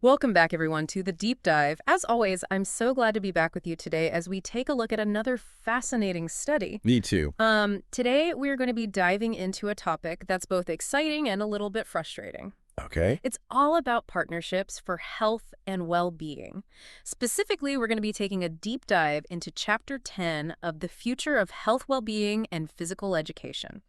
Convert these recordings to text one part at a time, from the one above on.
Welcome back, everyone, to The Deep Dive. As always, I'm so glad to be back with you today as we take a look at another fascinating study. Me too. Today, we're going to be diving into a topic that's both exciting and a little bit frustrating. Okay. It's all about partnerships for health and well-being. Specifically, we're going to be taking a deep dive into Chapter 10 of The Future of Health, Well-Being, and Physical Education,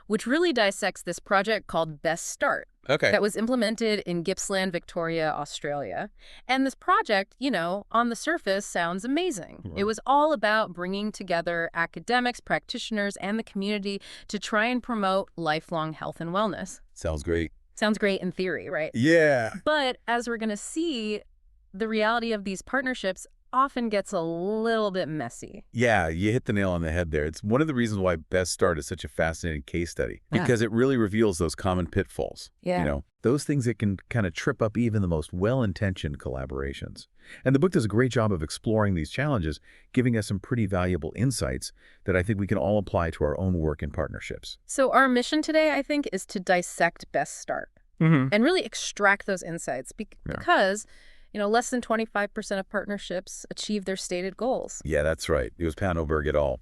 which really dissects this project called Best Start Okay. that was implemented in Gippsland, Victoria, Australia. And this project, on the surface sounds amazing. It Right. was all about bringing together academics, practitioners, and the community to try and promote lifelong health and wellness. Sounds great. Sounds great in theory, right? Yeah. But as we're going to see, the reality of these partnerships often gets a little bit messy. Yeah, you hit the nail on the head there. It's one of the reasons why Best Start is such a fascinating case study, Yeah. because it really reveals those common pitfalls. Yeah. Those things that can kind of trip up even the most well-intentioned collaborations. And the book does a great job of exploring these challenges, giving us some pretty valuable insights that I think we can all apply to our own work and partnerships. So our mission today, I think, is to dissect Best Start and really extract those insights because less than 25% of partnerships achieve their stated goals. Yeah, that's right. It was Panoberg et al.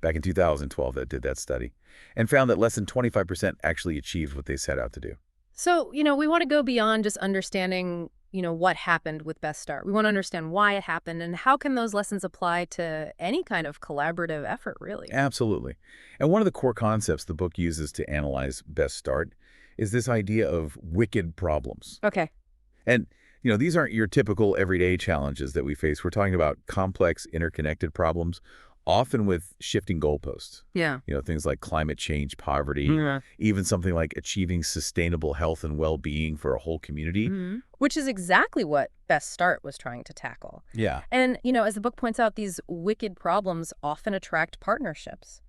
Back in 2012 that did that study and found that less than 25% actually achieved what they set out to do. So, we want to go beyond just understanding, what happened with Best Start. We want to understand why it happened and how can those lessons apply to any kind of collaborative effort, really. Absolutely. And one of the core concepts the book uses to analyze Best Start is this idea of wicked problems. Okay. And, these aren't your typical everyday challenges that we face. We're talking about complex, interconnected problems, often with shifting goalposts. Yeah. Things like climate change, poverty, Yeah. even something like achieving sustainable health and well-being for a whole community. Which is exactly what Best Start was trying to tackle. Yeah. And, as the book points out, these wicked problems often attract partnerships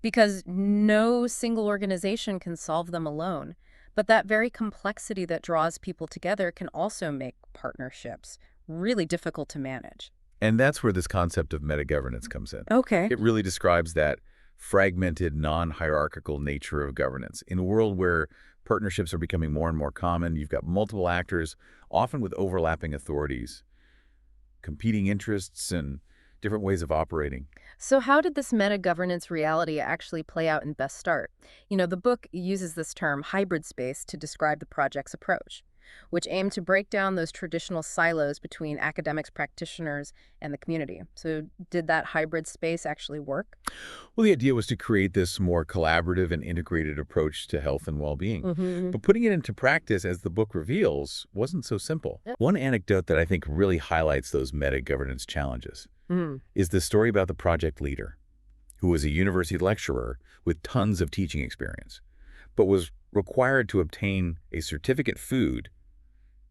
because no single organization can solve them alone. But that very complexity that draws people together can also make partnerships really difficult to manage. And that's where this concept of meta-governance comes in. Okay. It really describes that fragmented, non-hierarchical nature of governance. In a world where partnerships are becoming more and more common, you've got multiple actors, often with overlapping authorities, competing interests, and different ways of operating. So how did this meta-governance reality actually play out in Best Start? The book uses this term hybrid space to describe the project's approach, which aimed to break down those traditional silos between academics, practitioners, and the community. So did that hybrid space actually work? Well, the idea was to create this more collaborative and integrated approach to health and well-being. But putting it into practice, as the book reveals, wasn't so simple. Yep. One anecdote that I think really highlights those meta-governance challenges is the story about the project leader, who was a university lecturer with tons of teaching experience, but was required to obtain a certificate food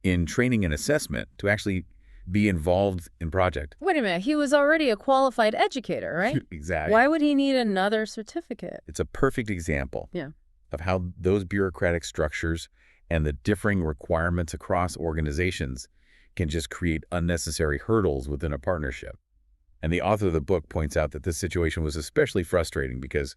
in training and assessment to actually be involved in project. Wait a minute, he was already a qualified educator, right? Exactly. Why would he need another certificate? It's a perfect example Yeah. of how those bureaucratic structures and the differing requirements across organizations can just create unnecessary hurdles within a partnership. And the author of the book points out that this situation was especially frustrating because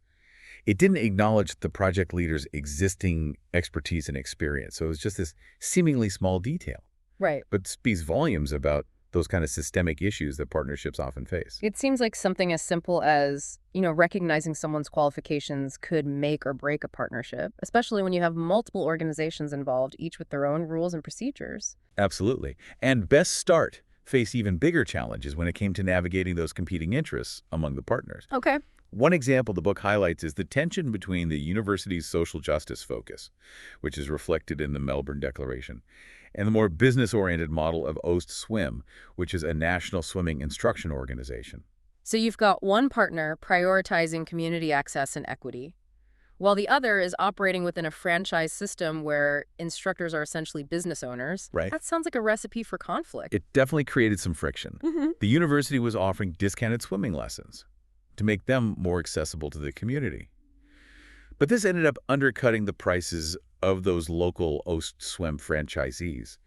it didn't acknowledge the project leader's existing expertise and experience. So it was just this seemingly small detail, Right. but speaks volumes about those kind of systemic issues that partnerships often face. It seems like something as simple as, recognizing someone's qualifications could make or break a partnership, especially when you have multiple organizations involved, each with their own rules and procedures. Absolutely. And Best Start faced even bigger challenges when it came to navigating those competing interests among the partners. Okay. One example the book highlights is the tension between the university's social justice focus, which is reflected in the Melbourne Declaration, and the more business-oriented model of OST Swim, which is a national swimming instruction organization. So you've got one partner prioritizing community access and equity, while the other is operating within a franchise system where instructors are essentially business owners. Right. That sounds like a recipe for conflict. It definitely created some friction. The university was offering discounted swimming lessons to make them more accessible to the community. But this ended up undercutting the prices of those local OST Swim franchisees,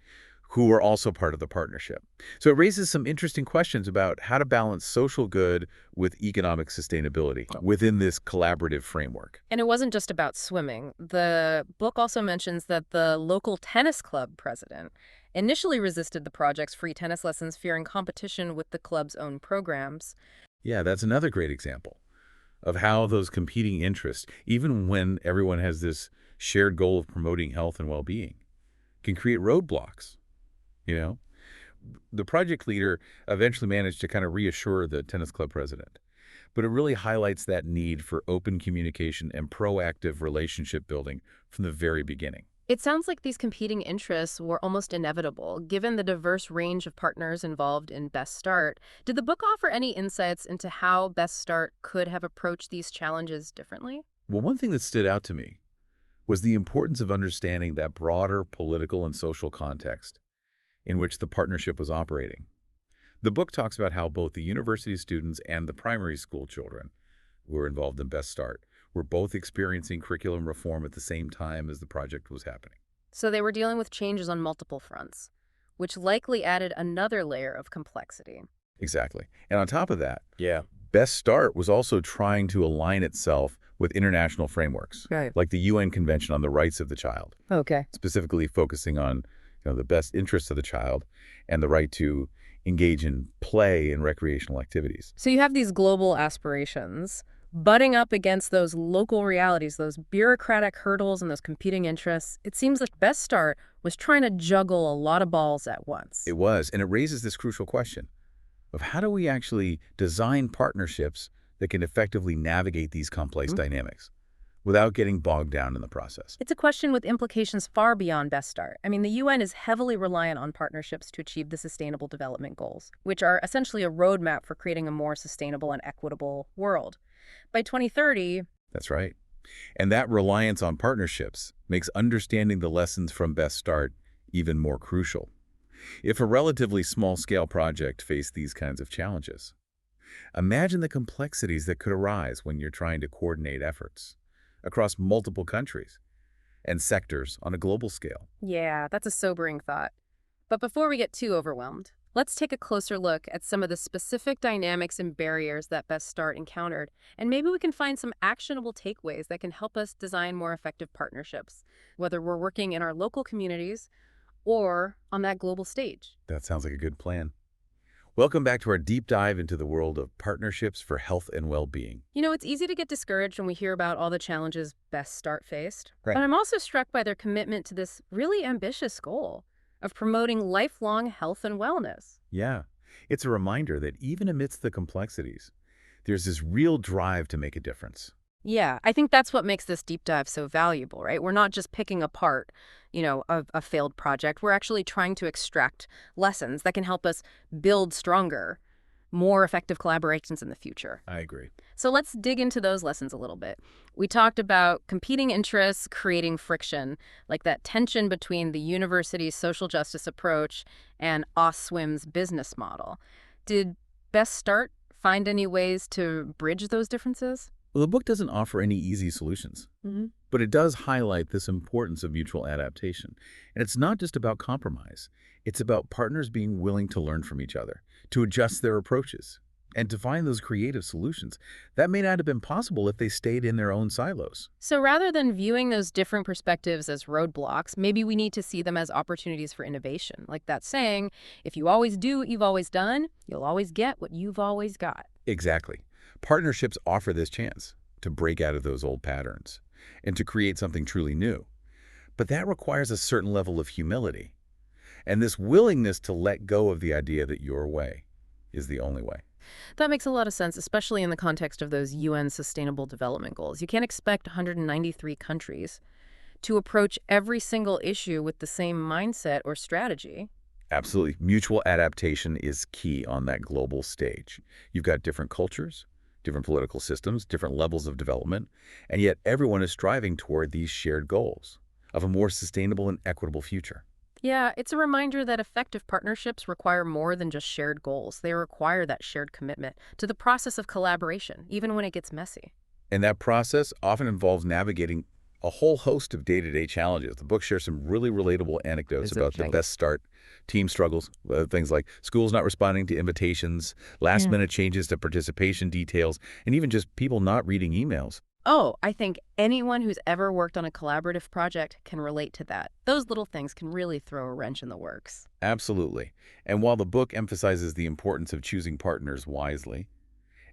who were also part of the partnership. So it raises some interesting questions about how to balance social good with economic sustainability within this collaborative framework. And it wasn't just about swimming. The book also mentions that the local tennis club president initially resisted the project's free tennis lessons, fearing competition with the club's own programs. Yeah, that's another great example of how those competing interests, even when everyone has this shared goal of promoting health and well-being, can create roadblocks, you know? The project leader eventually managed to kind of reassure the tennis club president, but it really highlights that need for open communication and proactive relationship building from the very beginning. It sounds like these competing interests were almost inevitable, given the diverse range of partners involved in Best Start. Did the book offer any insights into how Best Start could have approached these challenges differently? Well, one thing that stood out to me was the importance of understanding that broader political and social context in which the partnership was operating. The book talks about how both the university students and the primary school children who were involved in Best Start were both experiencing curriculum reform at the same time as the project was happening. So they were dealing with changes on multiple fronts, which likely added another layer of complexity. Exactly. And on top of that, Best Start was also trying to align itself with international frameworks, Right. like the UN Convention on the Rights of the Child, Okay. specifically focusing on the best interests of the child and the right to engage in play and recreational activities. So you have these global aspirations butting up against those local realities, those bureaucratic hurdles and those competing interests. It seems like Best Start was trying to juggle a lot of balls at once. It was, and it raises this crucial question of how do we actually design partnerships that can effectively navigate these complex dynamics without getting bogged down in the process. It's a question with implications far beyond Best Start. I mean, the UN is heavily reliant on partnerships to achieve the Sustainable Development Goals, which are essentially a roadmap for creating a more sustainable and equitable world. By 2030, That's right. And that reliance on partnerships makes understanding the lessons from Best Start even more crucial. If a relatively small-scale project faced these kinds of challenges, imagine the complexities that could arise when you're trying to coordinate efforts across multiple countries and sectors on a global scale. yeah, that's a sobering thought. But before we get too overwhelmed, let's take a closer look at some of the specific dynamics and barriers that Best Start encountered, and maybe we can find some actionable takeaways that can help us design more effective partnerships, whether we're working in our local communities or on that global stage. That sounds like a good plan. Welcome back to our deep dive into the world of partnerships for health and well-being. You know, it's easy to get discouraged when we hear about all the challenges Best Start faced. Right. But I'm also struck by their commitment to this really ambitious goal of promoting lifelong health and wellness. Yeah, it's a reminder that even amidst the complexities, there's this real drive to make a difference. Yeah, I think that's what makes this deep dive so valuable, right? We're not just picking apart, a failed project. We're actually trying to extract lessons that can help us build stronger, more effective collaborations in the future. I agree. So let's dig into those lessons a little bit. We talked about competing interests creating friction, like that tension between the university's social justice approach and OSSWIM's business model. Did Best Start find any ways to bridge those differences? Well, the book doesn't offer any easy solutions, but it does highlight this importance of mutual adaptation. And it's not just about compromise. It's about partners being willing to learn from each other, to adjust their approaches, and to find those creative solutions. That may not have been possible if they stayed in their own silos. So rather than viewing those different perspectives as roadblocks, maybe we need to see them as opportunities for innovation. Like that saying, if you always do what you've always done, you'll always get what you've always got. Exactly. Partnerships offer this chance to break out of those old patterns and to create something truly new. But that requires a certain level of humility and this willingness to let go of the idea that your way is the only way. That makes a lot of sense, especially in the context of those UN Sustainable Development Goals. You can't expect 193 countries to approach every single issue with the same mindset or strategy. Absolutely. Mutual adaptation is key on that global stage. You've got different cultures, different political systems, different levels of development, and yet everyone is striving toward these shared goals of a more sustainable and equitable future. Yeah, it's a reminder that effective partnerships require more than just shared goals. They require that shared commitment to the process of collaboration, even when it gets messy. And that process often involves navigating a whole host of day-to-day challenges. The book shares some really relatable anecdotes about the Best Start team struggles, things like schools not responding to invitations, last-minute changes to participation details, and even just people not reading emails. Oh, I think anyone who's ever worked on a collaborative project can relate to that. Those little things can really throw a wrench in the works. Absolutely. And while the book emphasizes the importance of choosing partners wisely,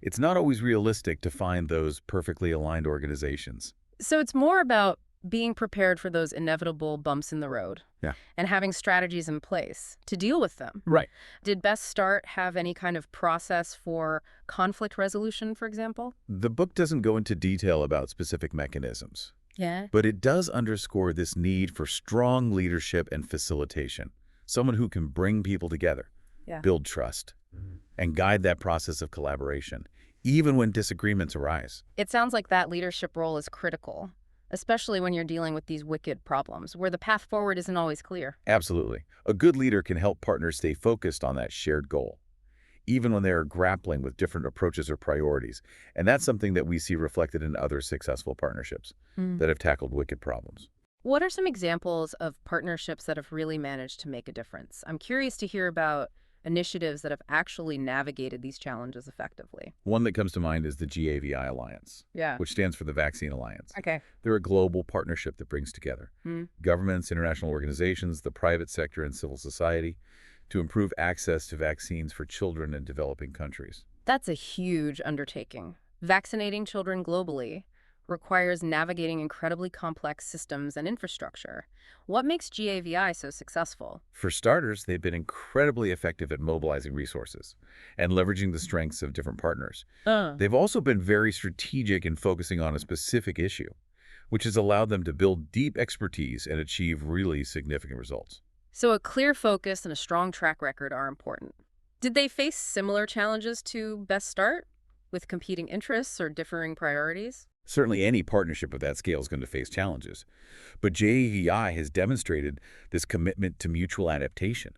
it's not always realistic to find those perfectly aligned organizations. So it's more about being prepared for those inevitable bumps in the road Yeah. and having strategies in place to deal with them. Right. Did Best Start have any kind of process for conflict resolution, for example? The book doesn't go into detail about specific mechanisms, Yeah. but it does underscore this need for strong leadership and facilitation, someone who can bring people together, Yeah. build trust, and guide that process of collaboration, even when disagreements arise. It sounds like that leadership role is critical, especially when you're dealing with these wicked problems where the path forward isn't always clear. Absolutely. A good leader can help partners stay focused on that shared goal, even when they are grappling with different approaches or priorities. And that's something that we see reflected in other successful partnerships Mm. that have tackled wicked problems. What are some examples of partnerships that have really managed to make a difference? I'm curious to hear about initiatives that have actually navigated these challenges effectively. One that comes to mind is the GAVI Alliance, Yeah. which stands for the Vaccine Alliance. Okay. They're a global partnership that brings together Mm. governments, international organizations, the private sector, and civil society to improve access to vaccines for children in developing countries. That's a huge undertaking. Vaccinating children globally requires navigating incredibly complex systems and infrastructure. What makes GAVI so successful? For starters, they've been incredibly effective at mobilizing resources and leveraging the strengths of different partners. Uh. They've also been very strategic in focusing on a specific issue, which has allowed them to build deep expertise and achieve really significant results. So a clear focus and a strong track record are important. Did they face similar challenges to Best Start, with competing interests or differing priorities? Certainly, any partnership of that scale is going to face challenges, but JEVI has demonstrated this commitment to mutual adaptation.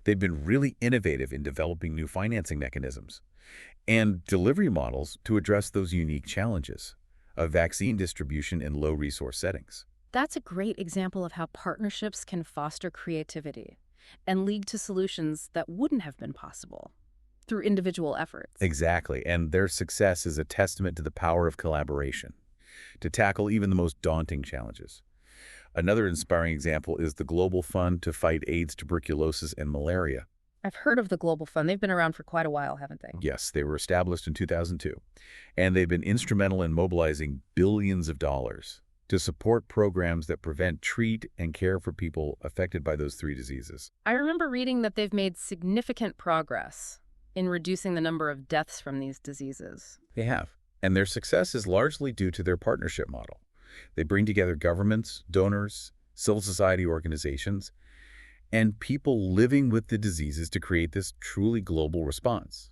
They've been really innovative in developing new financing mechanisms and delivery models to address those unique challenges of vaccine distribution in low-resource settings. That's a great example of how partnerships can foster creativity and lead to solutions that wouldn't have been possible through individual efforts. Exactly, and their success is a testament to the power of collaboration to tackle even the most daunting challenges. Another inspiring example is the Global Fund to fight AIDS, tuberculosis, and malaria. I've heard of the Global Fund. They've been around for quite a while, haven't they? Yes, they were established in 2002, and they've been instrumental in mobilizing billions of dollars to support programs that prevent, treat, and care for people affected by those three diseases. I remember reading that they've made significant progress in reducing the number of deaths from these diseases. They have, and their success is largely due to their partnership model. They bring together governments, donors, civil society organizations, and people living with the diseases to create this truly global response.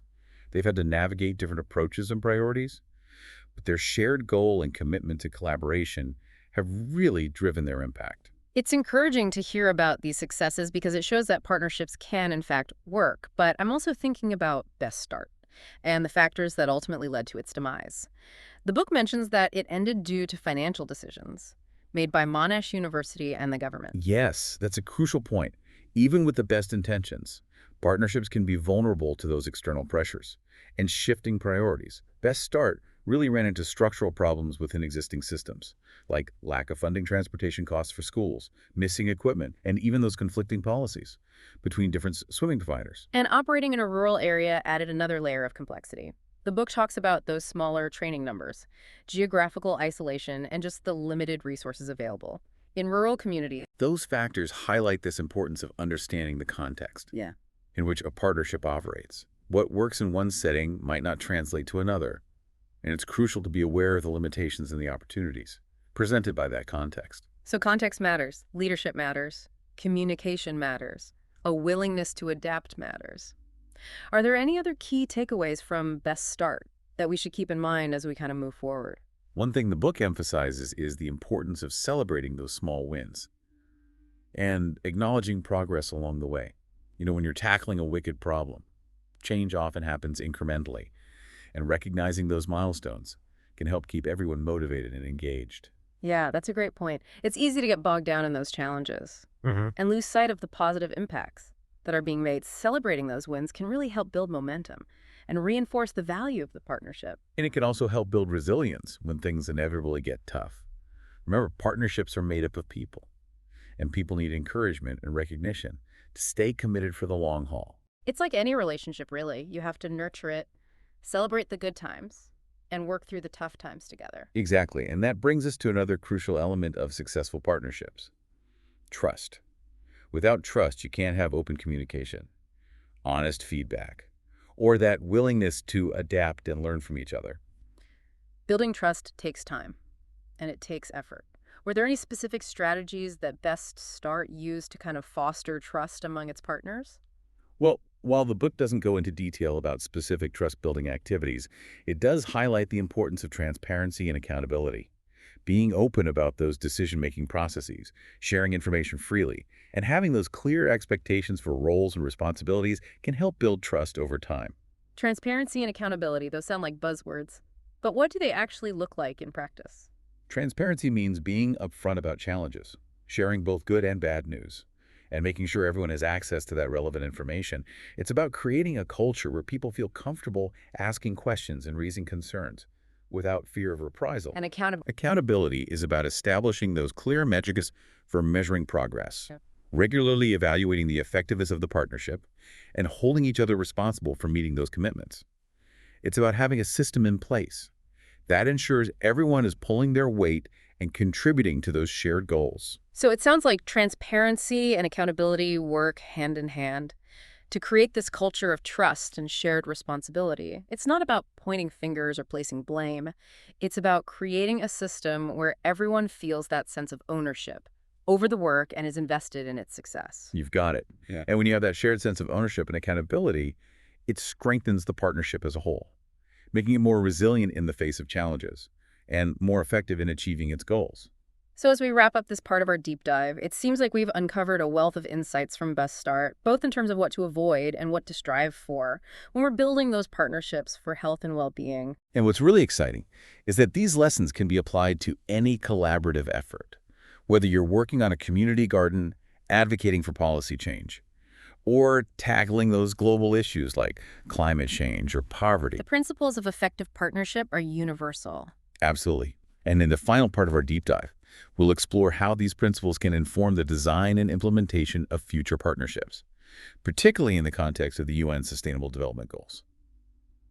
They've had to navigate different approaches and priorities, but their shared goal and commitment to collaboration have really driven their impact. It's encouraging to hear about these successes because it shows that partnerships can, in fact, work. But I'm also thinking about Best Start and the factors that ultimately led to its demise. The book mentions that it ended due to financial decisions made by Monash University and the government. Yes, that's a crucial point. Even with the best intentions, partnerships can be vulnerable to those external pressures and shifting priorities. Best Start really ran into structural problems within existing systems, like lack of funding transportation costs for schools, missing equipment, and even those conflicting policies between different swimming providers. And operating in a rural area added another layer of complexity. The book talks about those smaller training numbers, geographical isolation, and just the limited resources available. In rural communities, Those factors highlight this importance of understanding the context yeah, in which a partnership operates. What works in one setting might not translate to another, and it's crucial to be aware of the limitations and the opportunities presented by that context. so context matters, leadership matters, communication matters, a willingness to adapt matters. Are there any other key takeaways from Best Start that we should keep in mind as we kind of move forward? One thing the book emphasizes is the importance of celebrating those small wins and acknowledging progress along the way. When you're tackling a wicked problem, change often happens incrementally, and recognizing those milestones can help keep everyone motivated and engaged. Yeah, that's a great point. It's easy to get bogged down in those challenges Mm-hmm. and lose sight of the positive impacts that are being made. Celebrating those wins can really help build momentum and reinforce the value of the partnership. And it can also help build resilience when things inevitably get tough. Remember, partnerships are made up of people, and people need encouragement and recognition to stay committed for the long haul. It's like any relationship, really. You have to nurture it, celebrate the good times, and work through the tough times together. Exactly, and that brings us to another crucial element of successful partnerships: trust. Without trust, you can't have open communication, honest feedback, or that willingness to adapt and learn from each other. Building trust takes time, and it takes effort. Were there any specific strategies that Best Start used to kind of foster trust among its partners? Well, while the book doesn't go into detail about specific trust-building activities, it does highlight the importance of transparency and accountability. Being open about those decision-making processes, sharing information freely, and having those clear expectations for roles and responsibilities can help build trust over time. Transparency and accountability, those sound like buzzwords. But what do they actually look like in practice? Transparency means being upfront about challenges, sharing both good and bad news, and making sure everyone has access to that relevant information. It's about creating a culture where people feel comfortable asking questions and raising concerns without fear of reprisal. And accountability. Accountability is about establishing those clear metrics for measuring progress, Yep. regularly evaluating the effectiveness of the partnership, and holding each other responsible for meeting those commitments. It's about having a system in place that ensures everyone is pulling their weight and contributing to those shared goals. So it sounds like transparency and accountability work hand in hand to create this culture of trust and shared responsibility. It's not about pointing fingers or placing blame. It's about creating a system where everyone feels that sense of ownership over the work and is invested in its success. You've got it. Yeah. And when you have that shared sense of ownership and accountability, it strengthens the partnership as a whole, making it more resilient in the face of challenges and more effective in achieving its goals. So as we wrap up this part of our deep dive, it seems like we've uncovered a wealth of insights from Best Start, both in terms of what to avoid and what to strive for when we're building those partnerships for health and well-being. And what's really exciting is that these lessons can be applied to any collaborative effort, whether you're working on a community garden, advocating for policy change, or tackling those global issues like climate change or poverty. The principles of effective partnership are universal. Absolutely. And in the final part of our deep dive, we'll explore how these principles can inform the design and implementation of future partnerships, particularly in the context of the UN Sustainable Development Goals.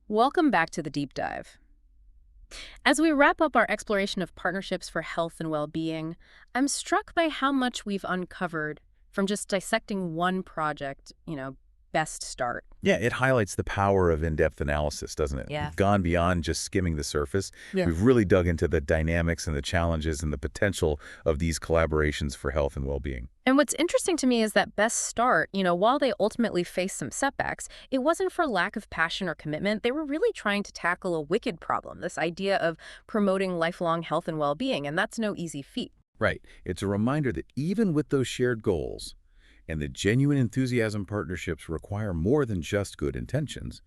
Welcome back to the deep dive. As we wrap up our exploration of partnerships for health and well-being, I'm struck by how much we've uncovered from just dissecting one project, Best Start. Yeah, it highlights the power of in-depth analysis, doesn't it? Yeah. We've gone beyond just skimming the surface. Yeah. We've really dug into the dynamics and the challenges and the potential of these collaborations for health and well-being. And what's interesting to me is that Best Start, while they ultimately faced some setbacks, it wasn't for lack of passion or commitment. They were really trying to tackle a wicked problem, this idea of promoting lifelong health and well-being, and that's no easy feat. Right. It's a reminder that even with those shared goals, and the genuine enthusiasm partnerships require more than just good intentions,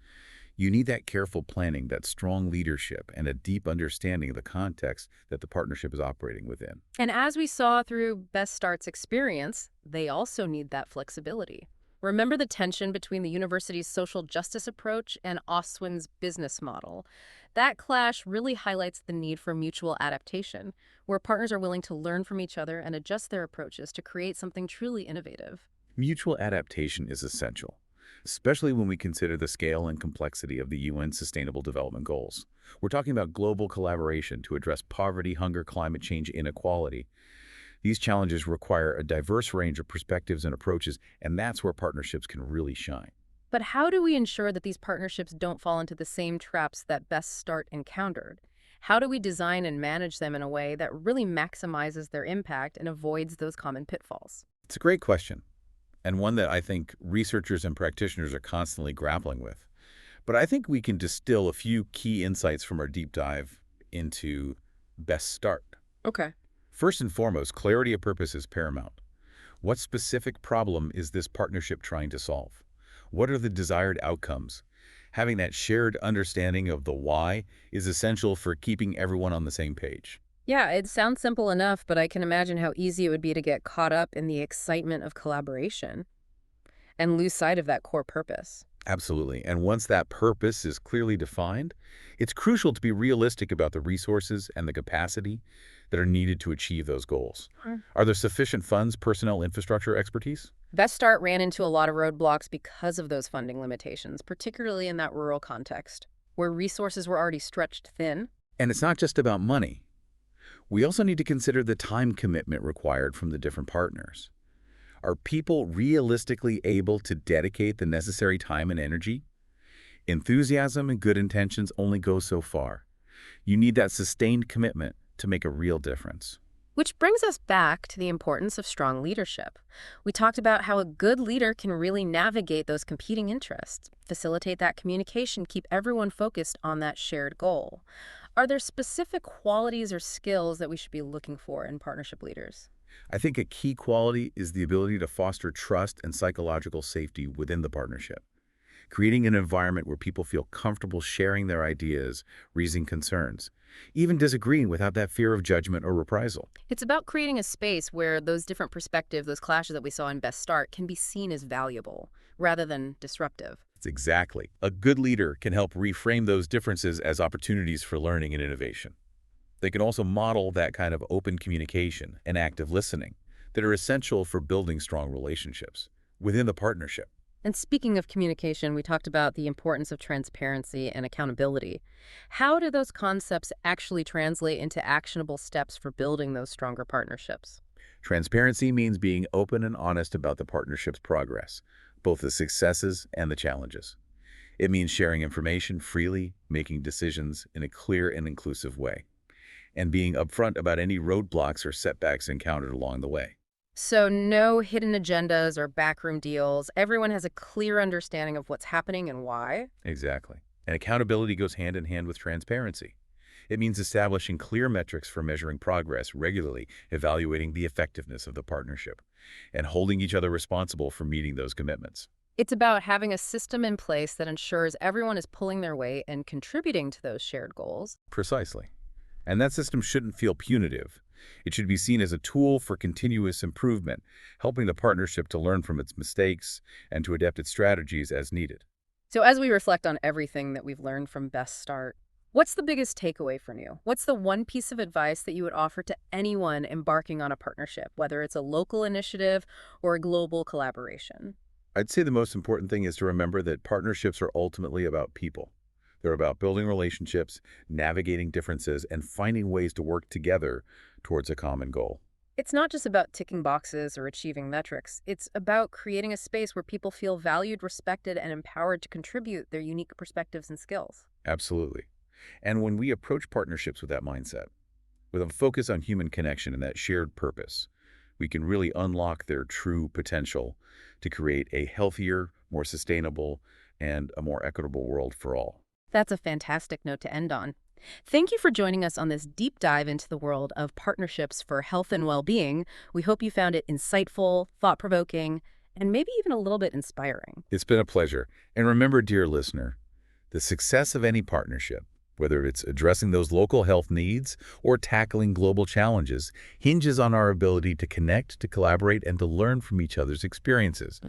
you need that careful planning, that strong leadership, and a deep understanding of the context that the partnership is operating within. And as we saw through Best Start's experience, they also need that flexibility. Remember the tension between the university's social justice approach and Oswin's business model. That clash really highlights the need for mutual adaptation, where partners are willing to learn from each other and adjust their approaches to create something truly innovative. Mutual adaptation is essential, especially when we consider the scale and complexity of the UN Sustainable Development Goals. We're talking about global collaboration to address poverty, hunger, climate change, inequality. These challenges require a diverse range of perspectives and approaches, and that's where partnerships can really shine. But how do we ensure that these partnerships don't fall into the same traps that Best Start encountered? How do we design and manage them in a way that really maximizes their impact and avoids those common pitfalls? It's a great question, and one that I think researchers and practitioners are constantly grappling with. But I think we can distill a few key insights from our deep dive into Best Start. Okay. First and foremost, clarity of purpose is paramount. What specific problem is this partnership trying to solve? What are the desired outcomes? Having that shared understanding of the why is essential for keeping everyone on the same page. Yeah, it sounds simple enough, but I can imagine how easy it would be to get caught up in the excitement of collaboration and lose sight of that core purpose. Absolutely. And once that purpose is clearly defined, it's crucial to be realistic about the resources and the capacity that are needed to achieve those goals. Mm. Are there sufficient funds, personnel, infrastructure, expertise? Best Start ran into a lot of roadblocks because of those funding limitations, particularly in that rural context, where resources were already stretched thin. And it's not just about money. We also need to consider the time commitment required from the different partners. Are people realistically able to dedicate the necessary time and energy? Enthusiasm and good intentions only go so far. You need that sustained commitment to make a real difference. Which brings us back to the importance of strong leadership. We talked about how a good leader can really navigate those competing interests, facilitate that communication, keep everyone focused on that shared goal. Are there specific qualities or skills that we should be looking for in partnership leaders? I think a key quality is the ability to foster trust and psychological safety within the partnership, creating an environment where people feel comfortable sharing their ideas, raising concerns, even disagreeing without that fear of judgment or reprisal. It's about creating a space where those different perspectives, those clashes that we saw in Best Start, can be seen as valuable rather than disruptive. It's exactly. A good leader can help reframe those differences as opportunities for learning and innovation. They can also model that kind of open communication and active listening that are essential for building strong relationships within the partnership. And speaking of communication, we talked about the importance of transparency and accountability. How do those concepts actually translate into actionable steps for building those stronger partnerships? Transparency means being open and honest about the partnership's progress, both the successes and the challenges. It means sharing information freely, making decisions in a clear and inclusive way, and being upfront about any roadblocks or setbacks encountered along the way. So, no hidden agendas or backroom deals. Everyone has a clear understanding of what's happening and why. Exactly. And accountability goes hand in hand with transparency. It means establishing clear metrics for measuring progress regularly, evaluating the effectiveness of the partnership, and holding each other responsible for meeting those commitments. It's about having a system in place that ensures everyone is pulling their weight and contributing to those shared goals. Precisely. And that system shouldn't feel punitive. It should be seen as a tool for continuous improvement, helping the partnership to learn from its mistakes and to adapt its strategies as needed. So, as we reflect on everything that we've learned from Best Start, what's the biggest takeaway from you? What's the one piece of advice that you would offer to anyone embarking on a partnership, whether it's a local initiative or a global collaboration? I'd say the most important thing is to remember that partnerships are ultimately about people. They're about building relationships, navigating differences, and finding ways to work together towards a common goal. It's not just about ticking boxes or achieving metrics. It's about creating a space where people feel valued, respected, and empowered to contribute their unique perspectives and skills. Absolutely. And when we approach partnerships with that mindset, with a focus on human connection and that shared purpose, we can really unlock their true potential to create a healthier, more sustainable, and a more equitable world for all. That's a fantastic note to end on. Thank you for joining us on this deep dive into the world of partnerships for health and well-being. We hope you found it insightful, thought-provoking, and maybe even a little bit inspiring. It's been a pleasure. And remember, dear listener, the success of any partnership, whether it's addressing those local health needs or tackling global challenges, hinges on our ability to connect, to collaborate, and to learn from each other's experiences.